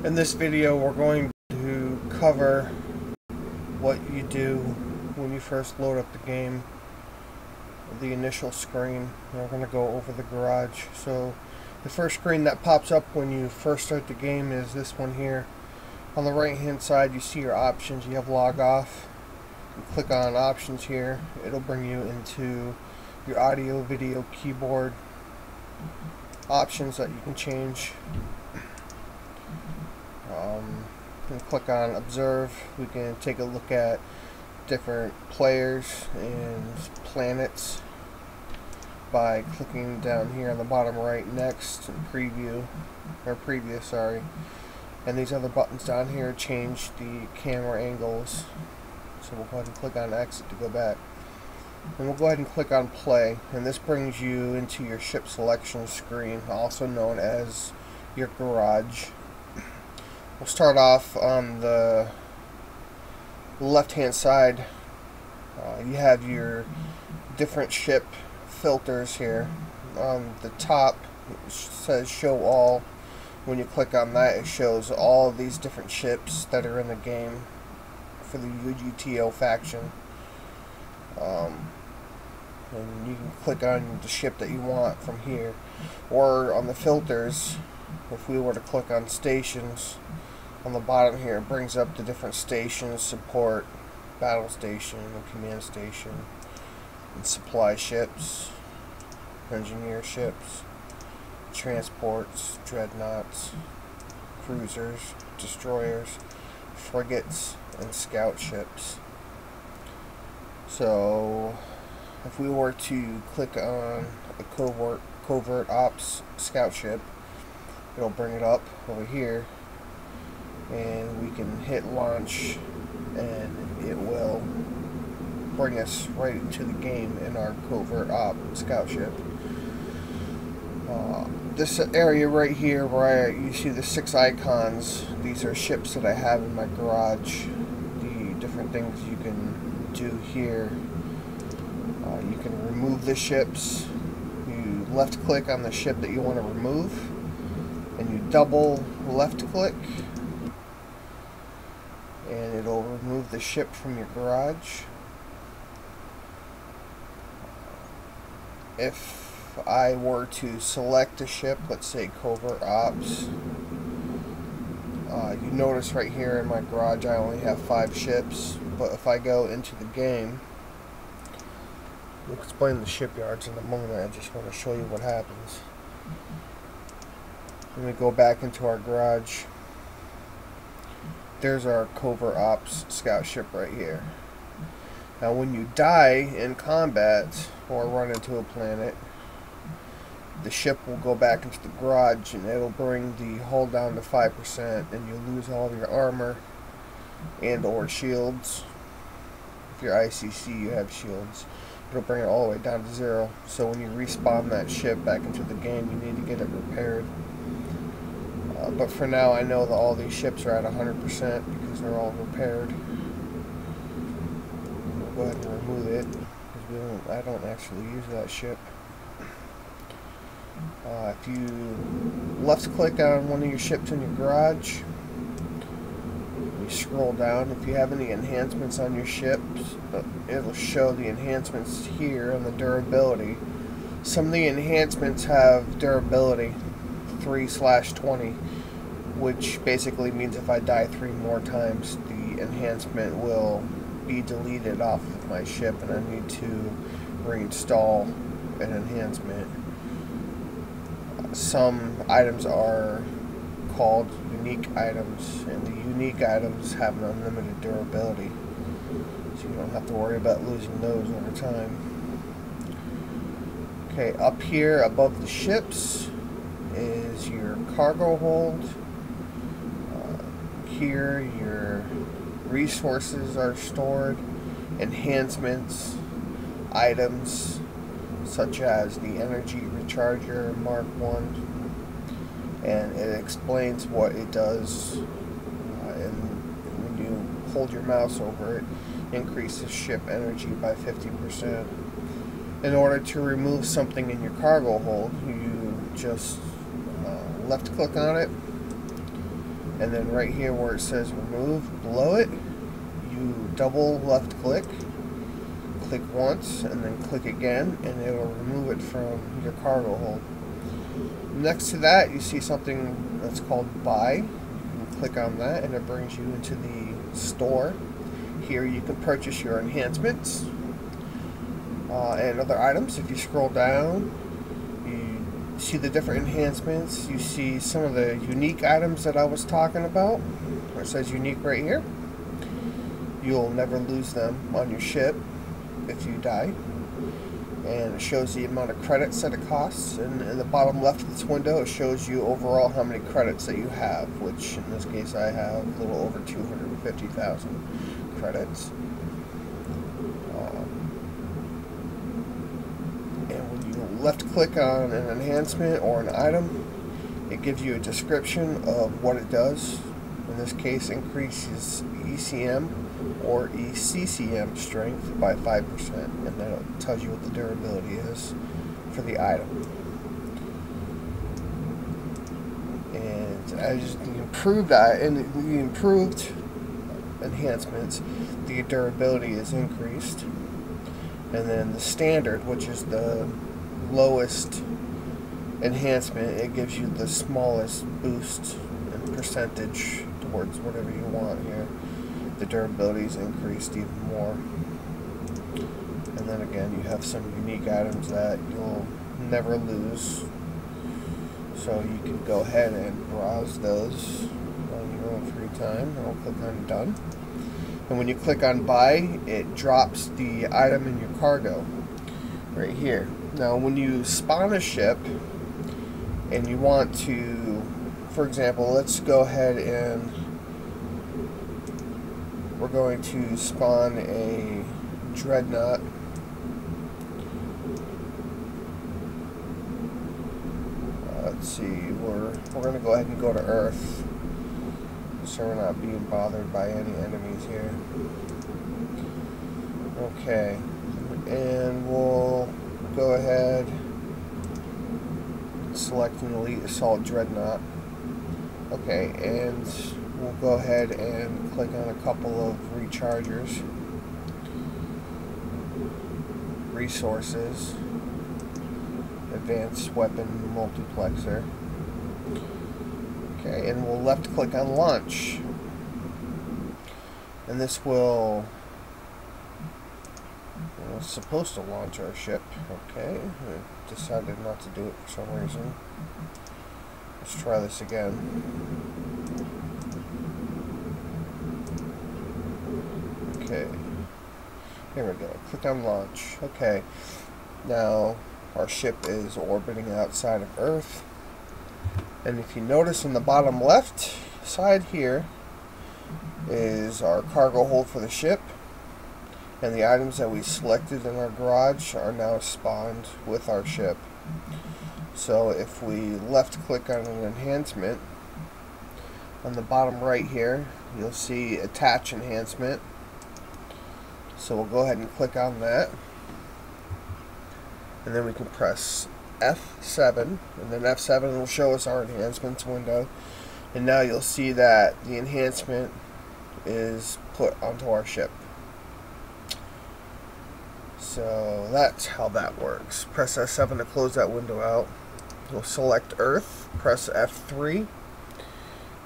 In this video, we're going to cover what you do when you first load up the game, the initial screen. And we're going to go over the garage. So the first screen that pops up when you first start the game is this one here. On the right hand side, you see your options. You have log off. You click on options here. It'll bring you into your audio, video, keyboard options that you can change. And click on observe. We can take a look at different players and planets by clicking down here on the bottom right, next, and preview, or previous, sorry. And these other buttons down here change the camera angles. So we'll go ahead and click on exit to go back. And we'll go ahead and click on play, and this brings you into your ship selection screen, also known as your garage. We'll start off on the left hand side. You have your different ship filters here. On the top it says show all. When you click on that, it shows all of these different ships that are in the game for the UGTO faction. And you can click on the ship that you want from here. Or on the filters, if we were to click on stations, on the bottom here it brings up the different stations: support, battle station, and command station, and supply ships, engineer ships, transports, dreadnoughts, cruisers, destroyers, frigates, and scout ships. So if we were to click on a covert ops scout ship, it'll bring it up over here, and we can hit launch, and it will bring us right into the game in our covert op scout ship. This area right here where you see the 6 icons, these are ships that I have in my garage. The different things you can do here. You can remove the ships. You left click on the ship that you want to remove, and you double left click, and it'll remove the ship from your garage. If I were to select a ship, let's say covert ops, you notice right here in my garage I only have 5 ships, but if I go into the game, we'll explain the shipyards in a moment. I just want to show you what happens. When we go back into our garage, there's our covert ops scout ship right here. Now when you die in combat or run into a planet, the ship will go back into the garage, and it'll bring the hull down to 5%, and you lose all of your armor and or shields. If you're ICC, you have shields. It'll bring it all the way down to 0. So when you respawn that ship back into the game, you need to get it repaired. But for now, I know that all these ships are at 100% because they're all repaired. We'll go ahead and remove it because I don't actually use that ship. If you left click on one of your ships in your garage, you scroll down. If you have any enhancements on your ships, it'll show the enhancements here on the durability. Some of the enhancements have durability 3/20, which basically means if I die 3 more times, the enhancement will be deleted off of my ship, and I need to reinstall an enhancement. Some items are called unique items, and the unique items have an unlimited durability, so you don't have to worry about losing those over time. Okay, up here above the ships is your cargo hold. Here your resources are stored, enhancements, items such as the energy recharger Mark 1, and it explains what it does, and when you hold your mouse over it, increases ship energy by 50%. In order to remove something in your cargo hold, you just left click on it, And then right here where it says remove, below it, you double left click once, and then click again, and it will remove it from your cargo hold. Next to that, you see something that's called buy. You can click on that, and it brings you into the store. Here you can purchase your enhancements and other items. If you scroll down, you see the different enhancements. You see some of the unique items that I was talking about. It says unique right here. You'll never lose them on your ship if you die. And it shows the amount of credits that it costs. And in the bottom left of this window, it shows you overall how many credits that you have, which in this case I have a little over 250,000 credits. And when you left click on an enhancement or an item, it gives you a description of what it does. In this case, increases ECM or ECCM strength by 5%, and then it tells you what the durability is for the item. And as the improved enhancements, the durability is increased, and then the standard, which is the lowest enhancement, it gives you the smallest boost in percentage towards whatever you want here. The durability is increased even more. And then again, you have some unique items that you'll never lose. So you can go ahead and browse those on your own free time. I'll click on done. And when you click on buy, it drops the item in your cargo right here. Now when you spawn a ship and you want to, for example, let's go ahead and we're going to spawn a dreadnought. Let's see, we're going to go ahead and go to Earth, so we're not being bothered by any enemies here. Okay, and we'll go ahead and select an Elite Assault Dreadnought. Okay, and we'll go ahead and click on a couple of rechargers, resources, advanced weapon multiplexer. Okay, and we'll left click on launch, and this will, well, it's supposed to launch our ship. Okay, I decided not to do it for some reason. Let's try this again. Okay, here we go. Click on launch. Okay, now our ship is orbiting outside of Earth, and if you notice in the bottom left side here is our cargo hold for the ship, and the items that we selected in our garage are now spawned with our ship. So if we left click on an enhancement, on the bottom right here you'll see attach enhancement. So we'll go ahead and click on that, and then we can press F7, and then F7 will show us our enhancements window, and now you'll see that the enhancement is put onto our ship. So that's how that works. Press F7 to close that window out. We'll select Earth, press F3,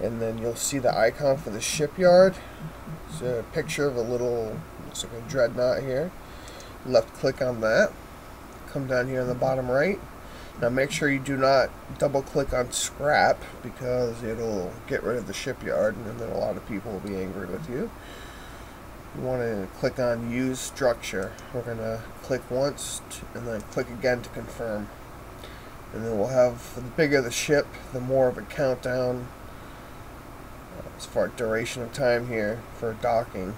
and then you'll see the icon for the shipyard. It's a picture of a little, looks like a dreadnought here. Left click on that. Come down here on the bottom right. Now make sure you do not double click on scrap, because it'll get rid of the shipyard, and then a lot of people will be angry with you. You want to click on use structure. We're going to click once and then click again to confirm. And then we'll have, the bigger the ship, the more of a countdown as far as duration of time here for docking.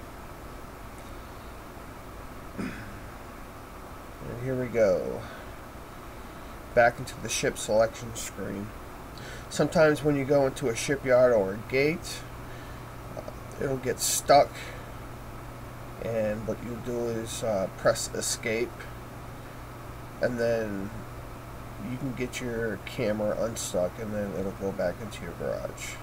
And here we go. Back into the ship selection screen. Sometimes when you go into a shipyard or a gate, it'll get stuck, and what you do is press escape, and then you can get your camera unstuck, and then it'll go back into your garage.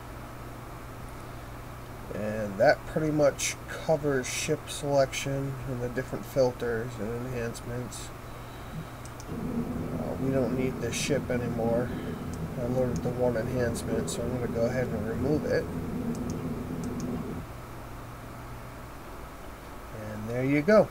And that pretty much covers ship selection and the different filters and enhancements. We don't need this ship anymore. I loaded the one enhancement, so I'm going to go ahead and remove it. And there you go.